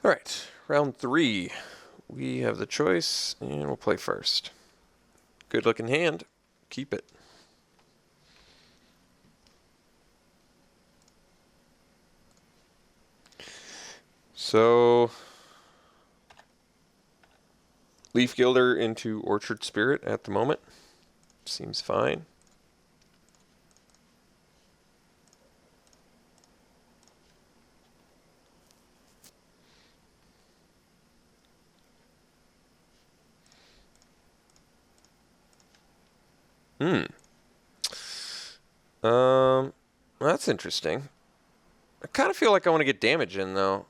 All right, round 3. We have the choice, and we'll play first. Good looking hand. Keep it. So, Leaf Gilder into Orchard Spirit at the moment. Seems fine. That's interesting. I kind of feel like I want to get damage in, though.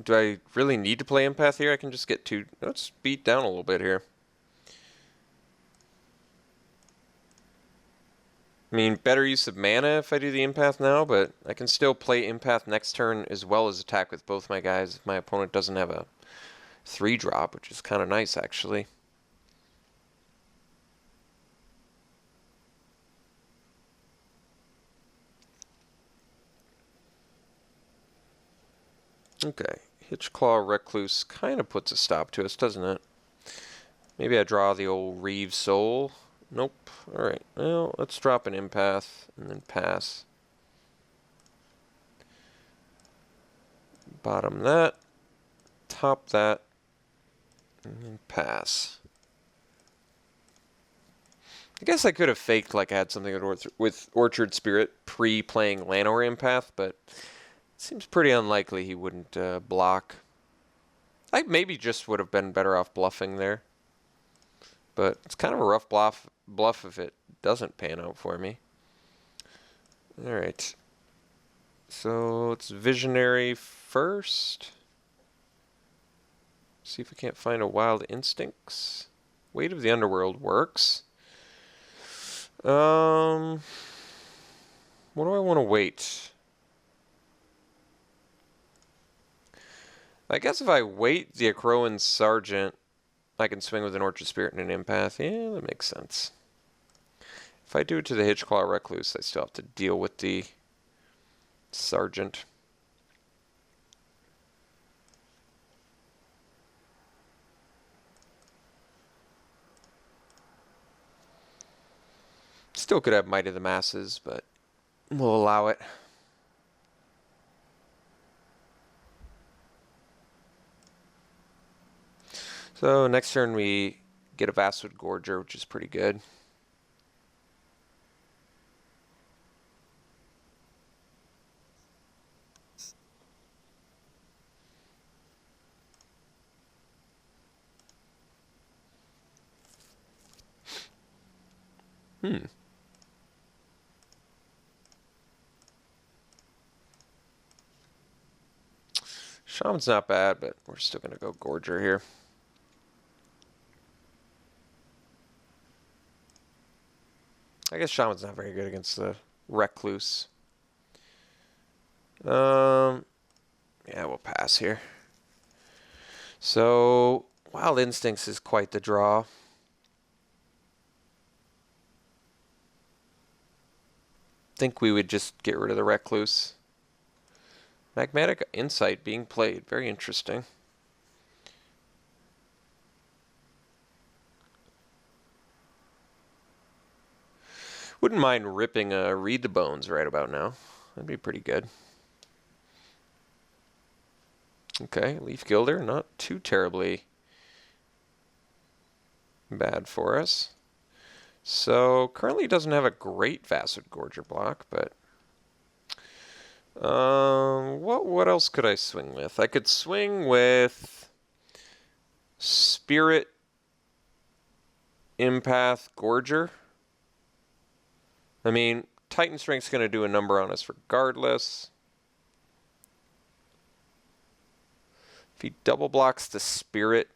Do I really need to play Empath here? I can just get 2... Let's beat down a little bit here. I mean, better use of mana if I do the Empath now, but I can still play Empath next turn as well as attack with both my guys if my opponent doesn't have a 3-drop, which is kind of nice, actually. Okay, Hitchclaw Recluse kind of puts a stop to us, doesn't it? Maybe I draw the old Reeve Soul. Nope. Alright, well, let's drop an Empath and then pass. Bottom that. Top that. And then pass. I guess I could have faked like I had something with Orchard Spirit pre-playing Llanowar Empath, but it seems pretty unlikely he wouldn't block. I maybe just would have been better off bluffing there. But it's kind of a rough bluff if it doesn't pan out for me. Alright. So it's Visionary first. See if we can't find a Wild Instincts. Weight of the Underworld works. What do I want to wait? I guess if I wait the Akroan Sergeant, I can swing with an Orchard Spirit and an Empath. Yeah, that makes sense. If I do it to the Hitchclaw Recluse, I still have to deal with the Sergeant. Still could have Might of the Masses, but we'll allow it. So next turn we get a Vastwood Gorger, which is pretty good. Shaman's not bad, but we're still going to go Gorger here. I guess Shaman's not very good against the Recluse. Yeah, we'll pass here. So, Wild Instincts is quite the draw. Think we would just get rid of the Recluse. Magmatic Insight being played. Very interesting. Wouldn't mind ripping a Read the Bones right about now. That'd be pretty good. Okay, Leaf Gilder, not too terribly bad for us. So, currently doesn't have a great Vastwood Gorger block, but... what else could I swing with? I could swing with Spirit, Empath, Gorger. I mean, Titan Strength's going to do a number on us regardless. If he double blocks the Spirit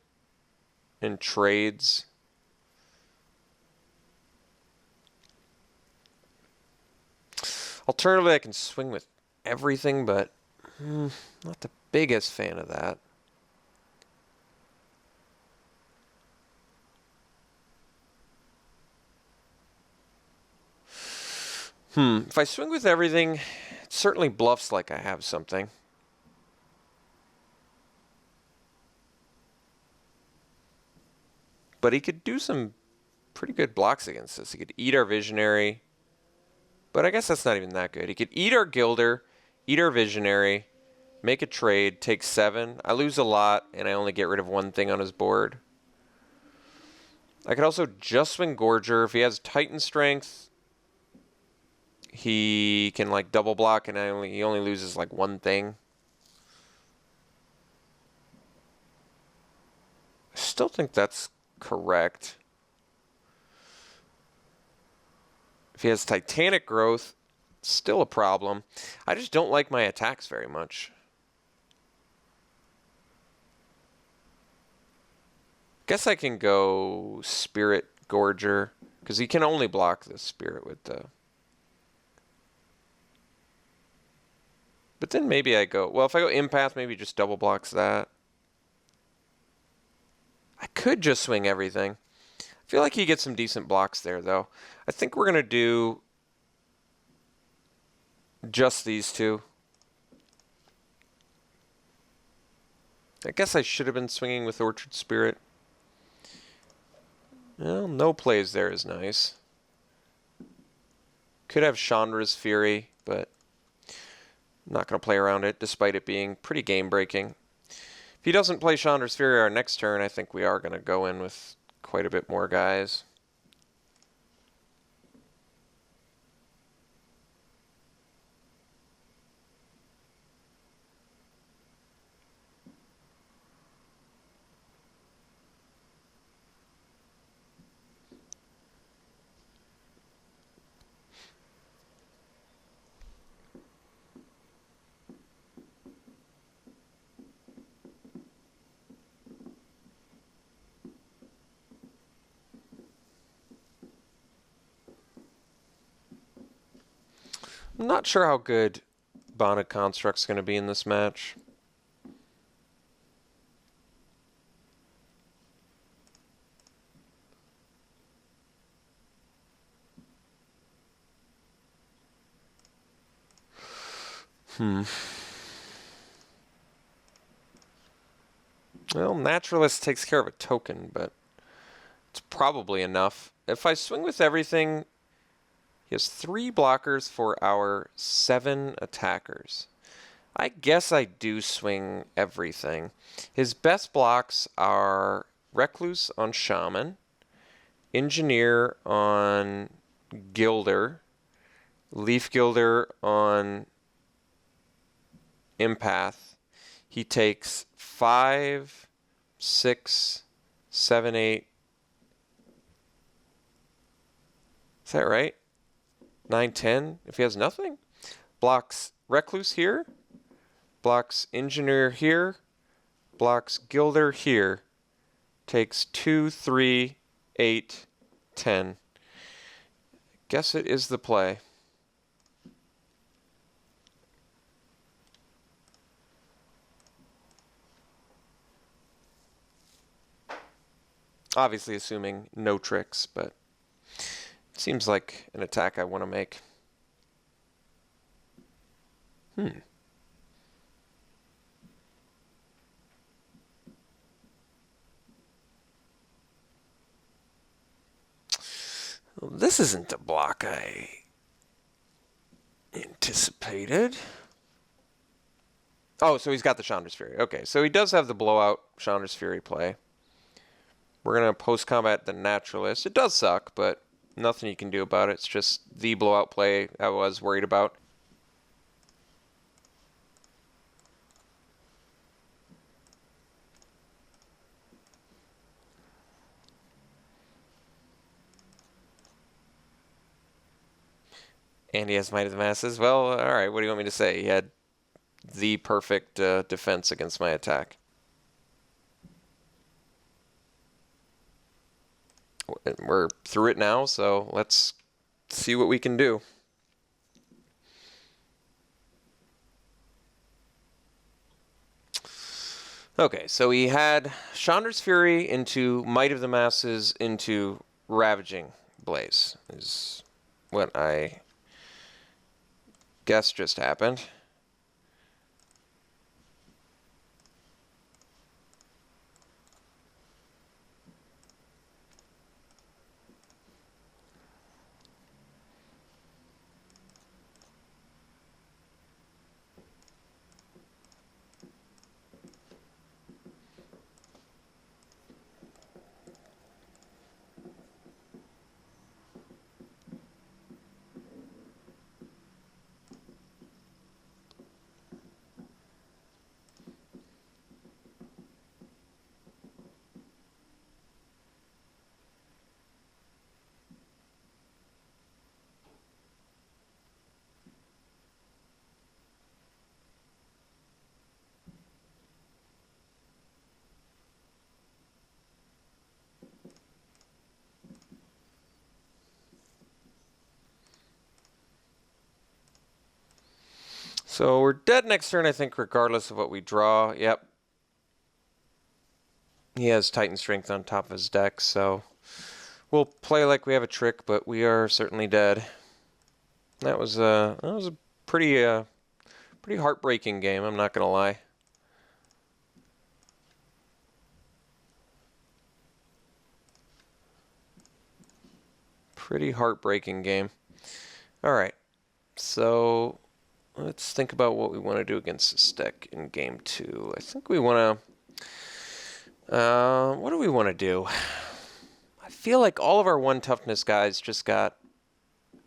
and trades... Alternatively, I can swing with everything, but not the biggest fan of that. If I swing with everything, it certainly bluffs like I have something. But he could do some pretty good blocks against us. He could eat our Visionary. But I guess that's not even that good. He could eat our Gilder, eat our Visionary, make a trade, take 7. I lose a lot, and I only get rid of 1 thing on his board. I could also just swing Gorger. If he has Titan Strength, he can like double block, and he only loses like 1 thing. I still think that's correct. If he has Titanic Growth, still a problem. I just don't like my attacks very much. Guess I can go Spirit Gorger, because he can only block the Spirit with the... But then maybe I go... Well, if I go Empath, maybe just double blocks that. I could just swing everything. I feel like he gets some decent blocks there, though. I think we're going to do just these 2. I guess I should have been swinging with Orchard Spirit. Well, no plays there is nice. Could have Chandra's Fury, but I'm not going to play around it, despite it being pretty game-breaking. If he doesn't play Chandra's Fury our next turn, I think we are going to go in with quite a bit more guys. I'm not sure how good Bonded Construct's going to be in this match. Well, Naturalist takes care of a token, but it's probably enough. If I swing with everything, he has 3 blockers for our 7 attackers. I guess I do swing everything. His best blocks are Recluse on Shaman, Engineer on Gilder, Leaf Gilder on Empath. He takes 5, 6, 7, 8. Is that right? 9, 10. If he has nothing, blocks Recluse here, blocks Engineer here, blocks Gilder here, takes 2, 3, 8, 10. Guess it is the play. Obviously assuming no tricks, but it seems like an attack I want to make. Well, this isn't the block I anticipated. Oh, so he's got the Chandra's Fury. Okay, so he does have the blowout Chandra's Fury play. We're going to post-combat the Naturalist. It does suck, but nothing you can do about it. It's just the blowout play I was worried about. And he has Might of the Masses. Well, alright, what do you want me to say? He had the perfect defense against my attack. We're through it now, so let's see what we can do. Okay, so he had Chandra's Fury into Might of the Masses into Ravaging Blaze, is what I guess just happened. So we're dead next turn, I think, regardless of what we draw. Yep. He has Titan Strength on top of his deck, so we'll play like we have a trick, but we are certainly dead. That was a pretty pretty heartbreaking game, I'm not gonna lie. Pretty heartbreaking game. Alright, so let's think about what we want to do against this deck in game 2. I think we want to... what do we want to do? I feel like all of our 1 toughness guys just got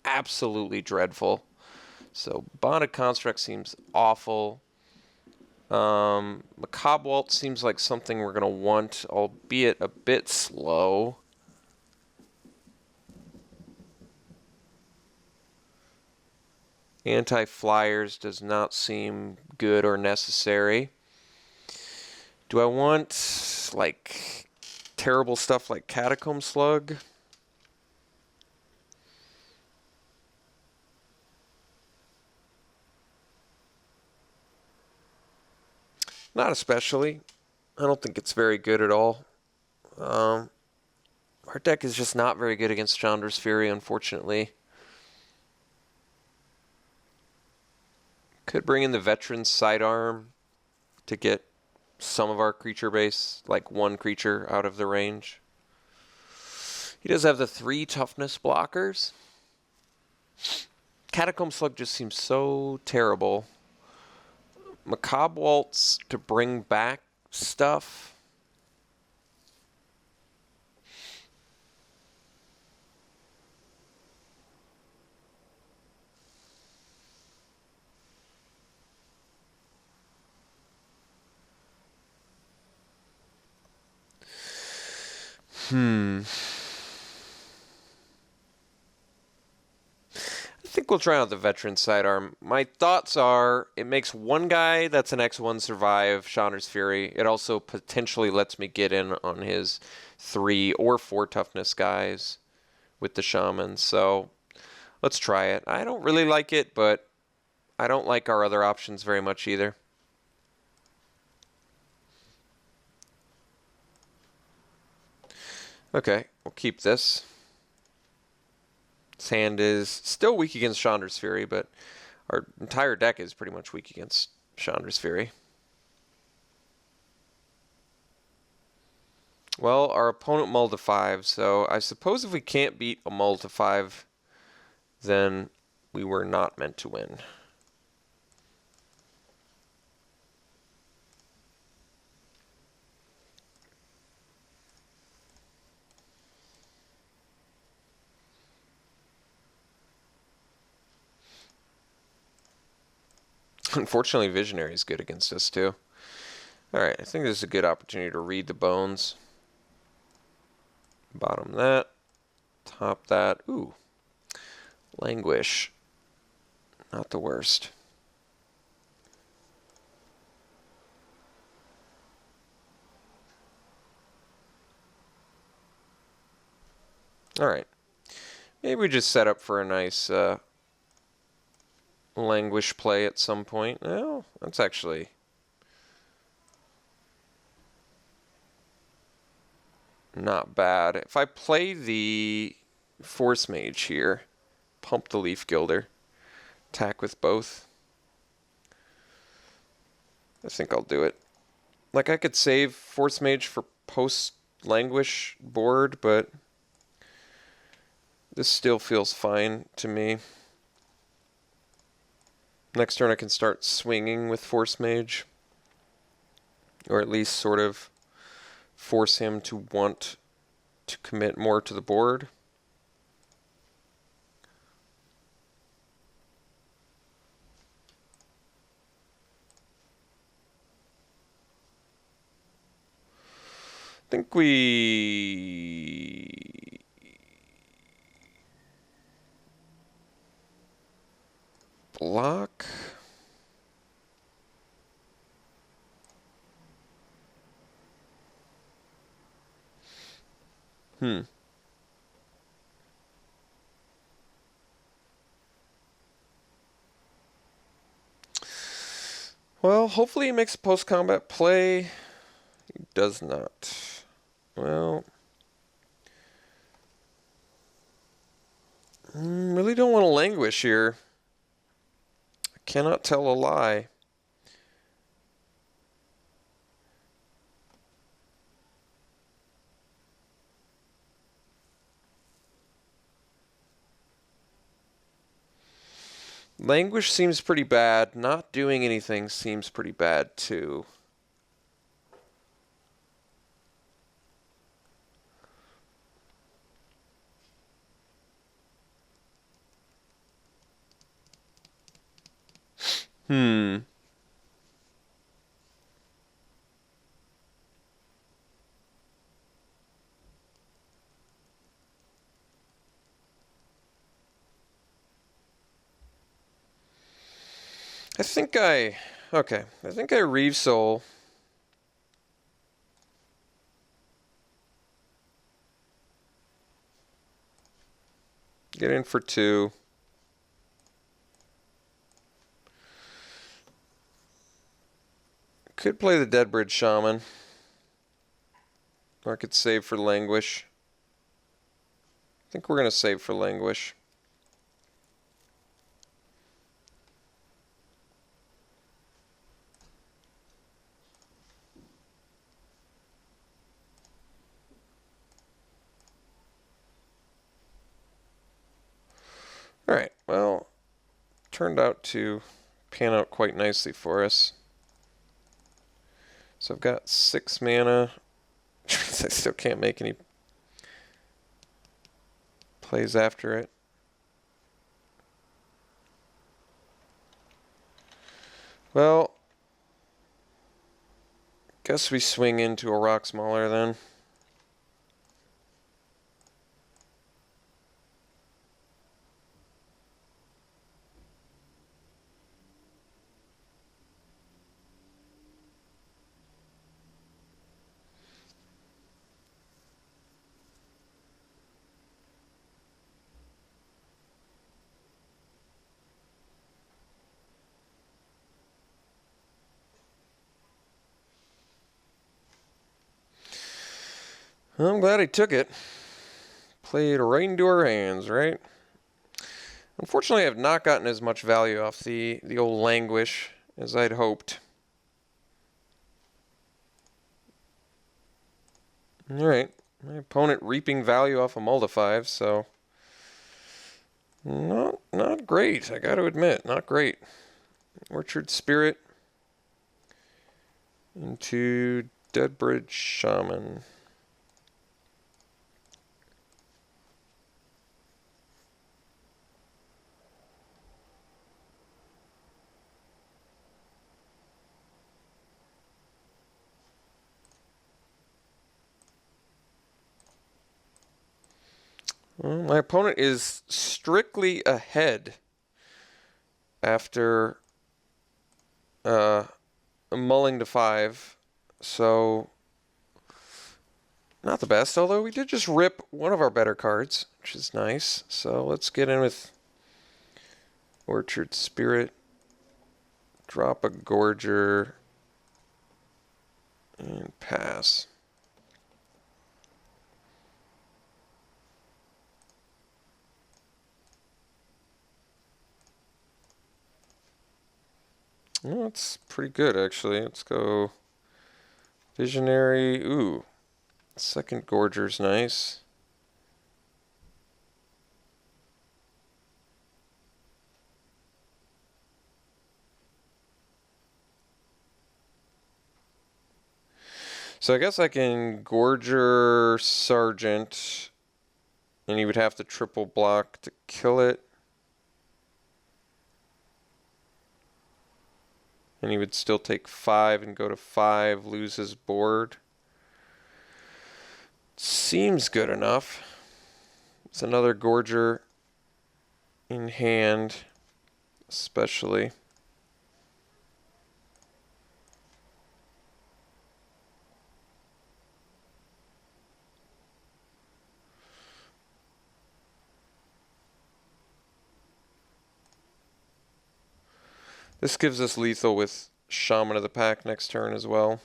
absolutely dreadful. So Bonded Construct seems awful. Macabre Waltz seems like something we're going to want, albeit a bit slow. Anti-Flyers does not seem good or necessary. Do I want, like, terrible stuff like Catacomb Slug? Not especially. I don't think it's very good at all. Our deck is just not very good against Chandra's Fury, unfortunately. Could bring in the Veteran's Sidearm to get some of our creature base, like 1 creature out of the range. He does have the 3 toughness blockers. Catacomb Slug just seems so terrible. Macabre Waltz to bring back stuff. I think we'll try out the Veteran Sidearm. My thoughts are it makes 1 guy that's an X1 survive Chandra's Fury. It also potentially lets me get in on his 3 or 4 toughness guys with the Shaman. So let's try it. I don't really like it, but I don't like our other options very much either. Okay, we'll keep this. His hand is still weak against Chandra's Fury, but our entire deck is pretty much weak against Chandra's Fury. Well, our opponent mulled to 5, so I suppose if we can't beat a mull to 5, then we were not meant to win. Unfortunately, Visionary is good against us, too. Alright, I think this is a good opportunity to read the bones. Bottom that. Top that. Ooh. Languish. Not the worst. Alright. Maybe we just set up for a nice Languish play at some point. Oh, that's actually... not bad. If I play the Force Mage here, pump the Leaf Gilder, attack with both, I think I'll do it. Like, I could save Force Mage for post-Languish board, but this still feels fine to me. Next turn I can start swinging with Force Mage, or at least sort of force him to want to commit more to the board. I think we block. Well, hopefully he makes a post-combat play. He does not. Well, really don't want to languish here. I cannot tell a lie. Languish seems pretty bad. Not doing anything seems pretty bad, too. Hmm. Okay. I think I Reeve Soul. Get in for 2. Could play the Deadbridge Shaman. Or I could save for Languish. I think we're going to save for Languish. Alright, well, turned out to pan out quite nicely for us. So I've got 6 mana. I still can't make any plays after it. Well, guess we swing into a Rock Smaller then. Well, I'm glad he took it. Played right into our hands, right? Unfortunately, I have not gotten as much value off the old Languish as I'd hoped. Alright, my opponent reaping value off a Mulda-5, so not great, I gotta admit, not great. Orchard Spirit into Deadbridge Shaman. Well, my opponent is strictly ahead after mulling to 5, so not the best, although we did just rip one of our better cards, which is nice. So let's get in with Orchard Spirit, drop a Gorger, and pass. Well, that's pretty good, actually. Let's go Visionary. Ooh, second Gorger's nice. So I guess I can Gorger Sergeant, and he would have to triple block to kill it. And he would still take 5 and go to 5, lose his board. Seems good enough. It's another Gorger in hand, especially. This gives us lethal with Shaman of the Pack next turn as well.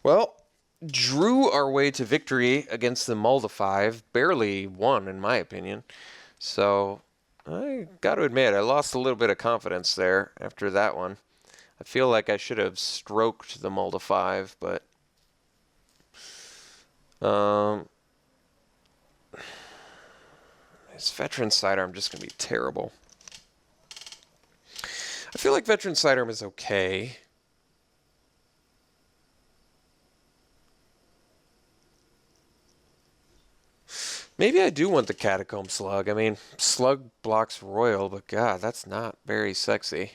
Well, drew our way to victory against the Mulda 5. Barely won, in my opinion. So, I got to admit, I lost a little bit of confidence there after that one. I feel like I should have stroked the Mulda 5, but... This Veteran Sidearm just going to be terrible. I feel like Veteran Sidearm is okay. Maybe I do want the Catacomb Slug. I mean, Slug blocks Royal, but God, that's not very sexy.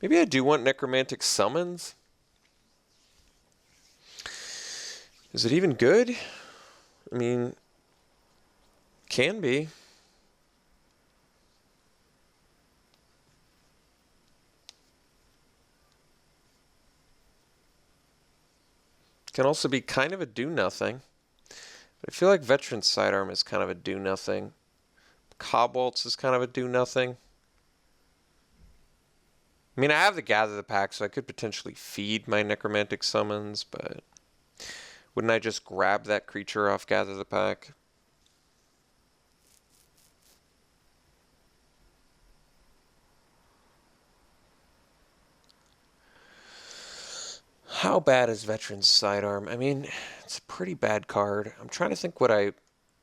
Maybe I do want Necromantic Summons. Is it even good? I mean, can be. Can also be kind of a do-nothing. But I feel like Veteran Sidearm is kind of a do-nothing. Cobwaltz is kind of a do-nothing. I mean, I have the Gather the Pack, so I could potentially feed my Necromantic Summons, but wouldn't I just grab that creature off Gather the Pack? How bad is Veteran's Sidearm? I mean, it's a pretty bad card. I'm trying to think what I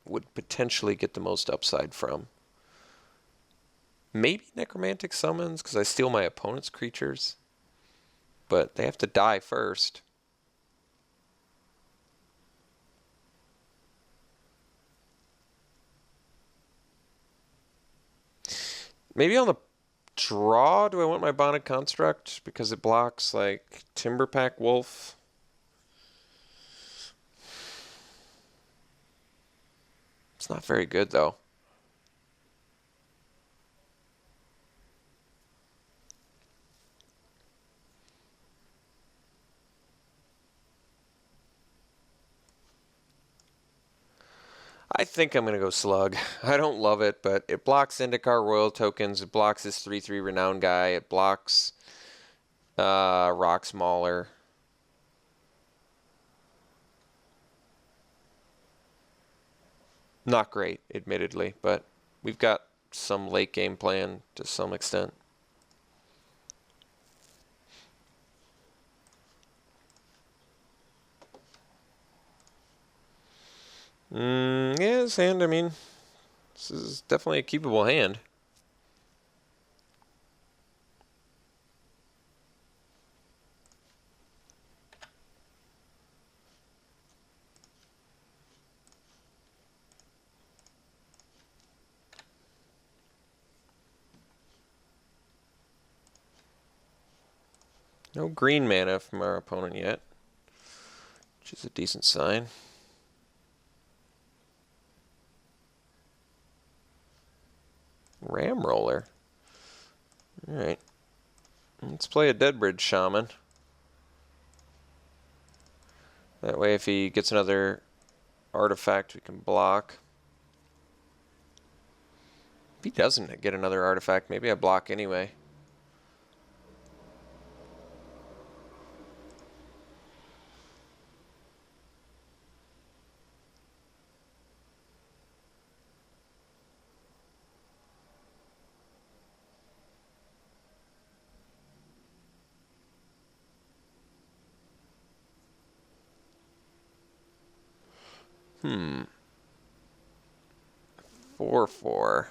would potentially get the most upside from. Maybe Necromantic Summons, because I steal my opponent's creatures. But they have to die first. Maybe on the draw, do I want my Bonded Construct? Because it blocks, like, Timberpack Wolf. It's not very good, though. I think I'm going to go Slug. I don't love it, but it blocks Zendikar Royal tokens. It blocks this 3/3 Renown guy. It blocks Rock Mauler. Not great, admittedly, but we've got some late game plan to some extent. Yeah, this hand, I mean, this is definitely a keepable hand. No green mana from our opponent yet, which is a decent sign. Ram Roller. Alright. Let's play a Deadbridge Shaman. That way if he gets another artifact we can block. If he doesn't get another artifact, maybe I block anyway. Hmm. 4/4.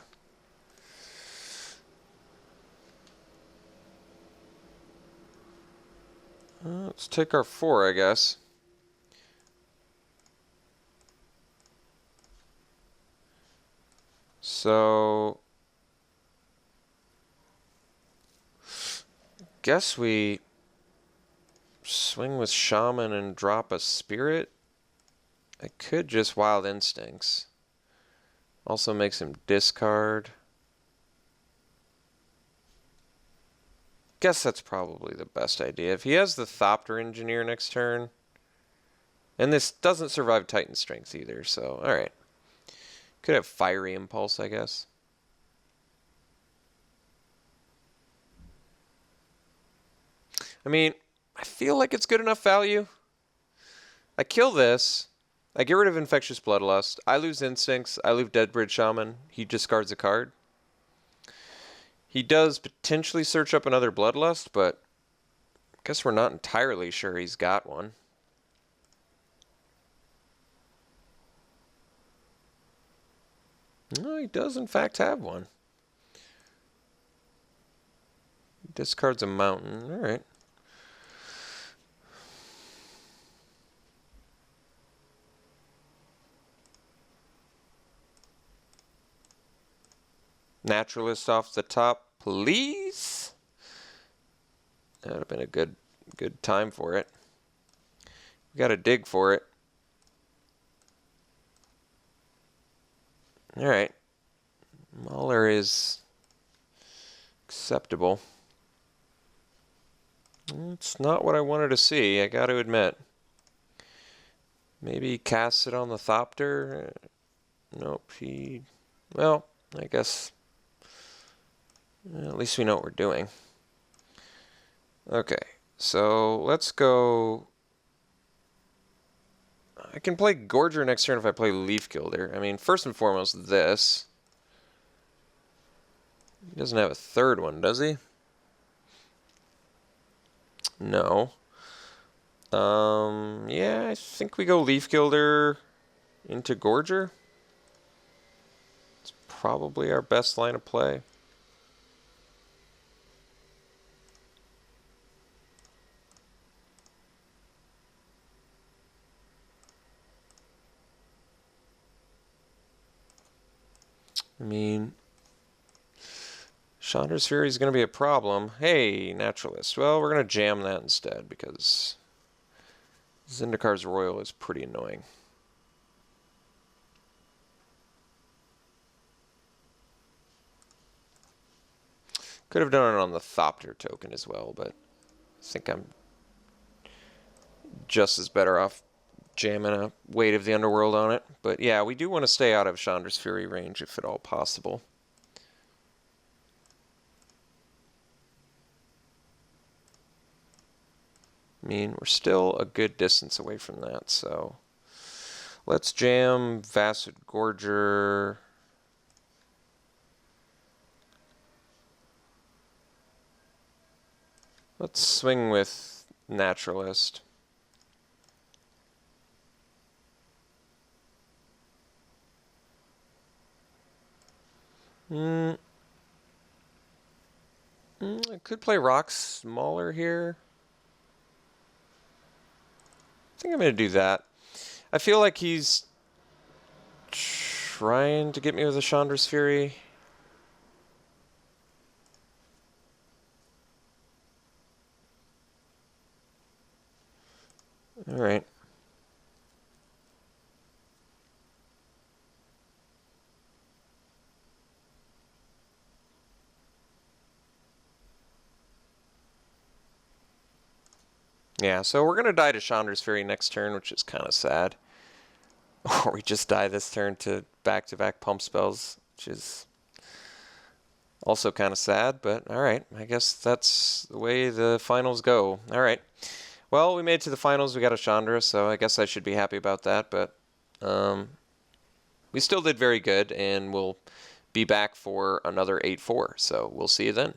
Let's take our 4, I guess. So, guess we swing with Shaman and drop a Spirit. I could just Wild Instincts. Also makes him discard. guess that's probably the best idea. If he has the Thopter Engineer next turn, and this doesn't survive Titan Strength either, so alright. Could have Fiery Impulse, I guess. I mean, I feel like it's good enough value. I kill this. I get rid of Infectious Bloodlust. I lose Instincts. I lose Deadbridge Shaman. He discards a card. He does potentially search up another Bloodlust, but I guess we're not entirely sure he's got one. No, he does in fact have one. He discards a mountain. All right. Naturalist off the top, please. That would have been a good time for it. We got to dig for it. All right. Mauler is acceptable. It's not what I wanted to see, I got to admit. Maybe cast it on the Thopter. Nope, well, I guess at least we know what we're doing. Okay, so let's go. I can play Gorger next turn if I play Leaf Gilder. I mean, first and foremost, this. He doesn't have a third one, does he? No. Yeah, I think we go Leaf Gilder into Gorger. It's probably our best line of play. I mean, Chandra's Fury is going to be a problem. Hey, Naturalist. Well, we're going to jam that instead because Zendikar's Royal is pretty annoying. Could have done it on the Thopter token as well, but I think I'm just as better off jamming a Weight of the Underworld on it. But yeah, we do want to stay out of Chandra's Fury range if at all possible. I mean, we're still a good distance away from that, so let's jam Vasud Gorger. Let's swing with Naturalist. I could play Rock Smaller here. I think I'm going to do that. I feel like he's trying to get me with a Chandra's Fury. All right. Yeah, so we're going to die to Chandra's Fury next turn, which is kind of sad. Or we just die this turn to back-to-back pump spells, which is also kind of sad, but alright. I guess that's the way the finals go. Alright. Well, we made it to the finals. We got a Chandra, so I guess I should be happy about that, but we still did very good, and we'll be back for another 8-4, so we'll see you then.